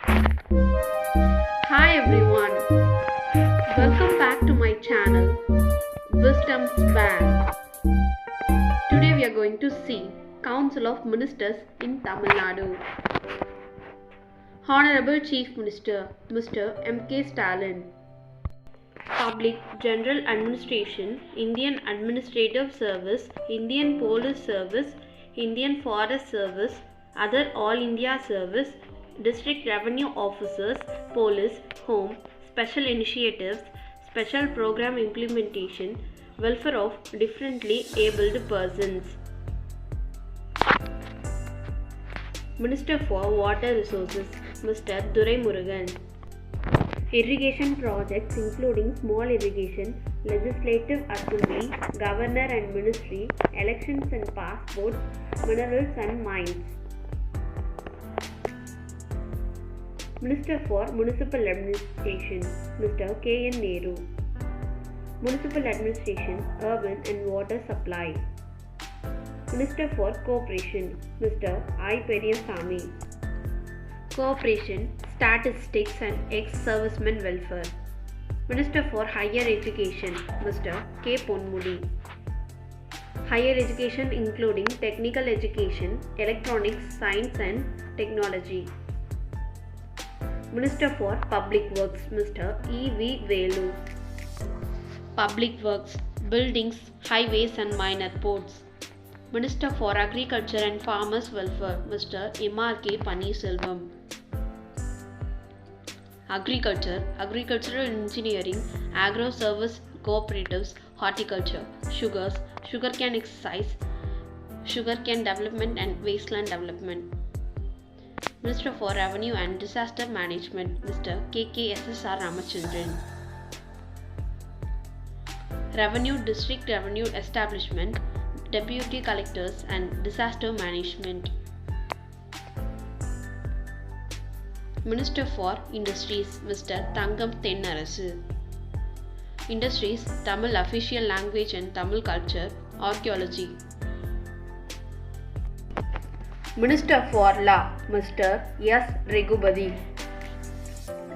Hi everyone, welcome back to my channel Wisdom's Bag. Today we are going to see Council of Ministers in Tamilnadu. Honorable Chief Minister Mr. M.K. Stalin. Public General Administration, Indian Administrative Service, Indian Police Service, Indian Forest Service, other All India Service, District Revenue Officers, Police, Home, Special Initiatives, Special Program Implementation, Welfare of Differently Abled Persons. Minister for Water Resources Mr. Durai Murugan. Irrigation projects including small irrigation, Legislative Assembly, Governor and Ministry, elections and passports, minerals and mines. Minister for Municipal Administration Mr. K. N. Nehru. Municipal Administration, Urban and Water Supply. Minister for Cooperation Mr. I. Periyasamy. Cooperation, Statistics and Ex-Servicemen Welfare. Minister for Higher Education Mr. K. Ponmudi. Higher education including technical education, electronics, science and technology. Minister for Public Works Mr. E. V. Velu. Public Works, Buildings, Highways and Minor Ports. Minister for Agriculture and Farmers Welfare Mr. M.R. K. Paneerselvam. Agriculture, Agricultural Engineering, Agro-Service Cooperatives, Horticulture, Sugars, Sugarcane Excise, Sugarcane Development and Wasteland Development. Minister for Revenue and Disaster Management Mr. K.K.S.S.R. Ramachandran. Revenue District Revenue Establishment, Deputy Collectors and Disaster Management. Minister for Industries Mr. Thangam Thennarasu. Industries, Tamil Official Language and Tamil Culture, Archaeology. Minister for Law Mr. S. Regubadi.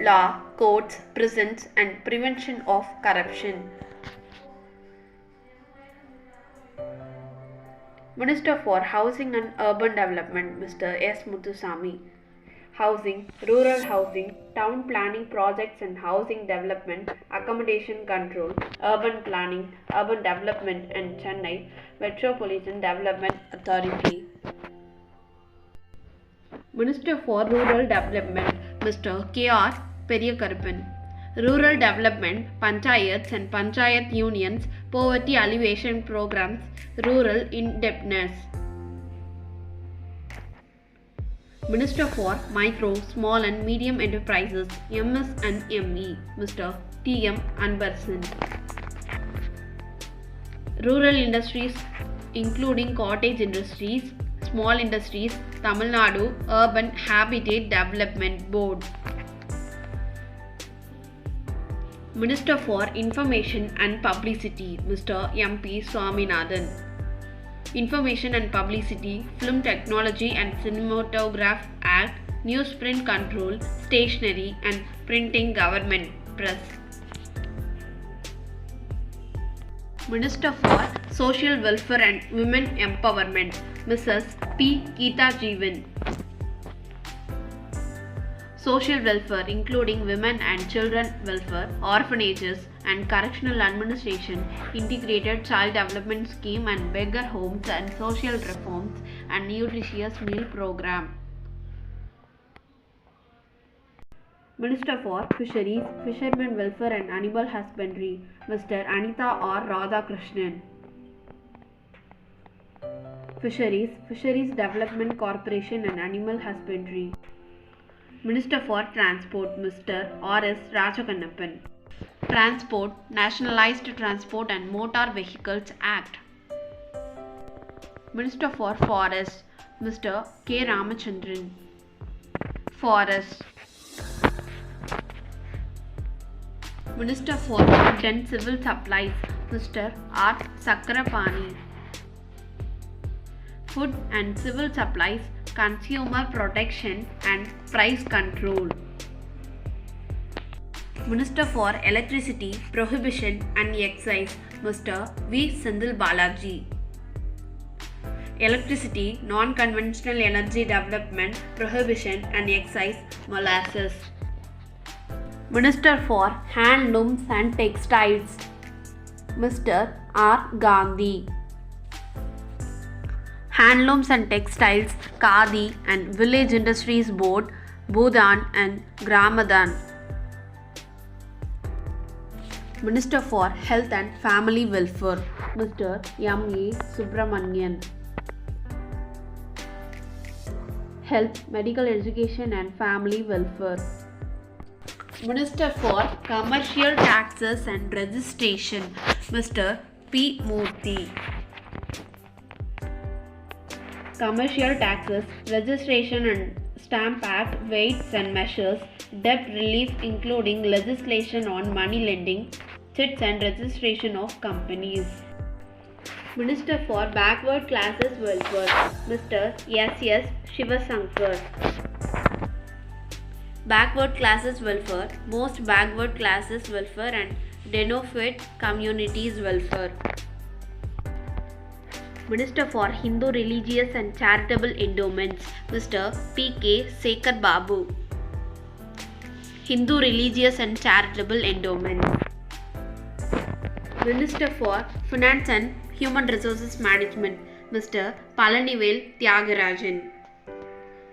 Law, Courts, Prisons and Prevention of Corruption. Minister for Housing and Urban Development Mr. S. Muthusamy. Housing, Rural Housing, Town Planning Projects and Housing Development, Accommodation Control, Urban Planning, Urban Development and Chennai Metropolitan Development Authority. Minister for Rural Development Mr. K. R. Periyakarpan. Rural Development, Panchayats and Panchayat Unions, Poverty Alleviation Programs, Rural Indebtedness. Minister for Micro, Small and Medium Enterprises, MS and ME, Mr. T. M. Anbarsan. Rural Industries, including cottage industries, small industries, Tamilnadu Urban Habitat Development Board. Minister for Information and Publicity, Mr. M. P. Swaminathan. Information and Publicity, Film Technology and Cinematograph Act, Newsprint Control, Stationery and Printing Government Press. Minister for Social Welfare and Women Empowerment, Mrs. P. Geeta Jeevan. Social Welfare including Women and Children Welfare, Orphanages and Correctional Administration, Integrated Child Development Scheme and Beggar Homes and Social Reforms and Nutritious Meal Program. Minister for Fisheries, Fishermen Welfare and Animal Husbandry, Mr. Anita R. Radhakrishnan. Fisheries, Fisheries Development Corporation and Animal Husbandry. Minister for Transport, Mr. R. S. Rajakannappan. Transport, Nationalised Transport and Motor Vehicles Act. Minister for Forests, Mr. K. Ramachandran. Forests. Minister for Food and Civil Supplies, Mr. R. Sakrapani. Food and Civil Supplies, Consumer Protection and Price Control. Minister for Electricity, Prohibition and Excise, Mr. V. Sendil Balaji. Electricity, Non-Conventional Energy Development, Prohibition and Excise, Molasses. Minister for Handlooms and Textiles, Mr. R. Gandhi. Handlooms and Textiles, Khadi and Village Industries Board, Bhutan and Gramadan. Minister for Health and Family Welfare, Mr. M. A. Subramanian. Health, Medical Education and Family Welfare. Minister for Commercial Taxes and Registration, Mr. P. Murthy. Commercial Taxes, Registration and Stamp Act, Weights and Measures, Debt Relief including legislation on money lending, Chits and registration of companies. Minister for Backward Classes Welfare, Mr. S. S. Shivasankar. Backward Classes Welfare, Most Backward Classes Welfare and Denofit Communities Welfare. Minister for Hindu Religious and Charitable Endowments, Mr. P. K. Sekhar Babu. Hindu Religious and Charitable Endowments. Minister for Finance and Human Resources Management, Mr. Palanivel Tyagarajan.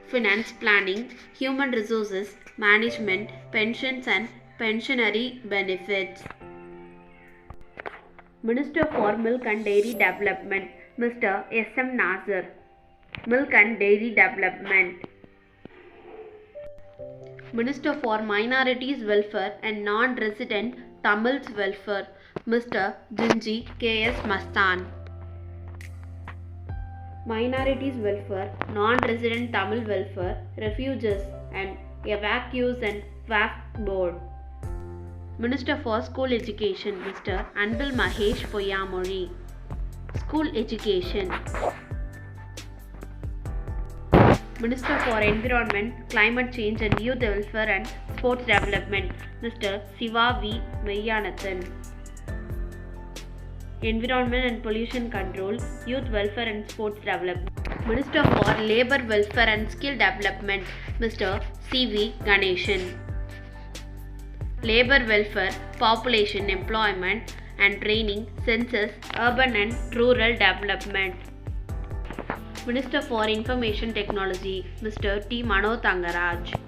Finance Planning, Human Resources Management, Pensions and Pensionary Benefits. Minister for Milk and Dairy Development, Mr. S. M. Nasir. Milk and Dairy Development. Minister for Minorities Welfare and Non-Resident Tamils Welfare, Mr. Jinji K. S. Mastan. Minorities Welfare, Non-Resident Tamil Welfare, Refugees and Evacuees and Wakf Board. Minister for School Education, Mr. Anbil Mahesh Poyamori. School Education. Minister for Environment, Climate Change and Youth Welfare and Sports Development, Mr. Siva V. Meyyanathan. Environment and Pollution Control, Youth Welfare and Sports Development. Minister for Labour Welfare and Skill Development, Mr. C. V. Ganeshan. Labor Welfare, Population, Employment and Training, Census, Urban and Rural Development. Minister for Information Technology, Mr. T. Mano Thangaraj.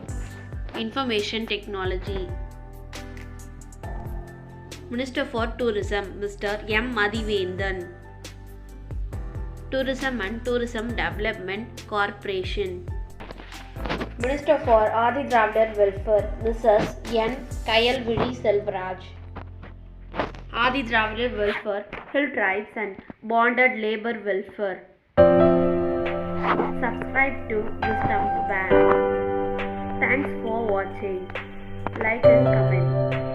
Information Technology. Minister for Tourism, Mr. M. Madhivendan. Tourism and Tourism Development Corporation. Minister for Adi Dravidar Welfare, Mrs. N. Kayalvidi Selvaraj. Adi Dravidar Welfare, Hill Tribes and Bonded Labour Welfare. Subscribe to Wisdom Bank. Thanks for watching. Like and comment.